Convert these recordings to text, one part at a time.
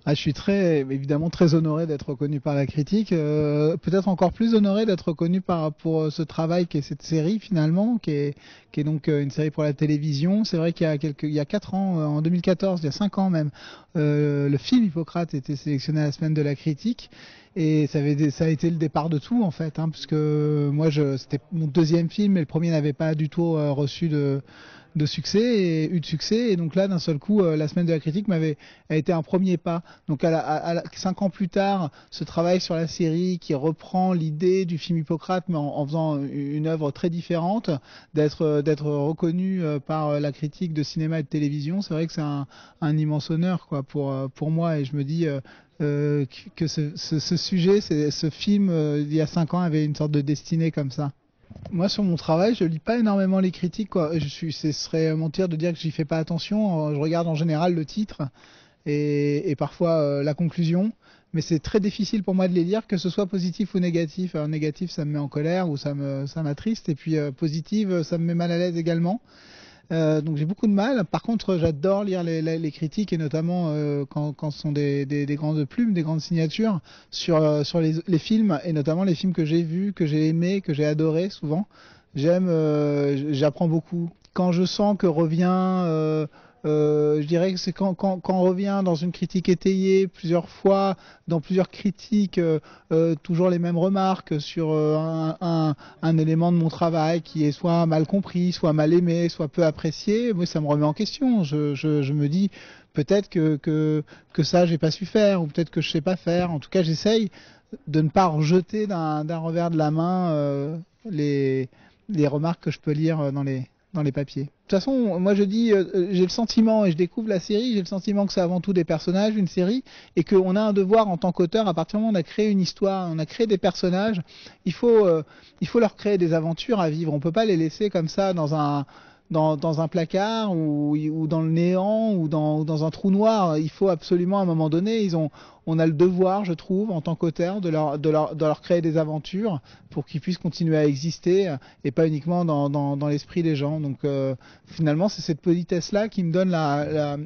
Ah, je suis évidemment très honoré d'être reconnu par la critique, peut-être encore plus honoré d'être reconnu pour ce travail qu'est cette série finalement, qui est donc une série pour la télévision. C'est vrai il y a 4 ans, en 2014, il y a 5 ans même, le film Hippocrate était sélectionné à la semaine de la critique. Et ça a été le départ de tout en fait, hein, parce que c'était mon deuxième film et le premier n'avait pas du tout reçu de succès et eu de succès. Et donc là, d'un seul coup, la semaine de la critique a été un premier pas. Donc 5 ans plus tard, ce travail sur la série qui reprend l'idée du film Hippocrate, mais en faisant une œuvre très différente, d'être reconnu par la critique de cinéma et de télévision, c'est vrai que c'est un immense honneur quoi pour moi. Et je me dis que ce sujet, ce film, il y a 5 ans, avait une sorte de destinée comme ça. Moi, sur mon travail, je lis pas énormément les critiques, quoi. Ce serait mentir de dire que j'y fais pas attention. Je regarde en général le titre et parfois la conclusion. Mais c'est très difficile pour moi de les lire, que ce soit positif ou négatif. Alors, négatif, ça me met en colère ou ça m'attriste. Et puis positive, ça me met mal à l'aise également. Donc j'ai beaucoup de mal. Par contre, j'adore lire les critiques et notamment quand ce sont des grandes plumes, des grandes signatures sur les films et notamment les films que j'ai vus, que j'ai aimés, que j'ai adorés souvent. J'apprends beaucoup. Quand je sens que je dirais que c'est quand on revient dans une critique étayée plusieurs fois, dans plusieurs critiques, toujours les mêmes remarques sur un élément de mon travail qui est soit mal compris, soit mal aimé, soit peu apprécié. Moi, ça me remet en question. Je me dis peut-être que ça, j'ai pas su faire, ou peut-être que je sais pas faire. En tout cas, j'essaye de ne pas rejeter d'un revers de la main les remarques que je peux lire dans les papiers. De toute façon, moi je dis, j'ai le sentiment, et je découvre la série, j'ai le sentiment que c'est avant tout des personnages, une série, et qu'on a un devoir en tant qu'auteur, à partir du moment où on a créé une histoire, on a créé des personnages, il faut leur créer des aventures à vivre. On peut pas les laisser comme ça dans un placard ou dans le néant ou dans un trou noir. Il faut absolument à un moment donné, on a le devoir, je trouve, en tant qu'auteur, de leur créer des aventures pour qu'ils puissent continuer à exister et pas uniquement dans l'esprit des gens. Donc finalement, c'est cette politesse-là qui me donne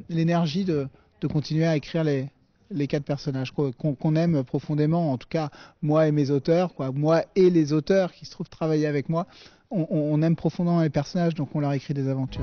l'énergie de continuer à écrire les 4 personnages qu'on aime profondément, en tout cas moi et mes auteurs, quoi, moi et les auteurs qui se trouvent travailler avec moi, on aime profondément les personnages, donc on leur écrit des aventures.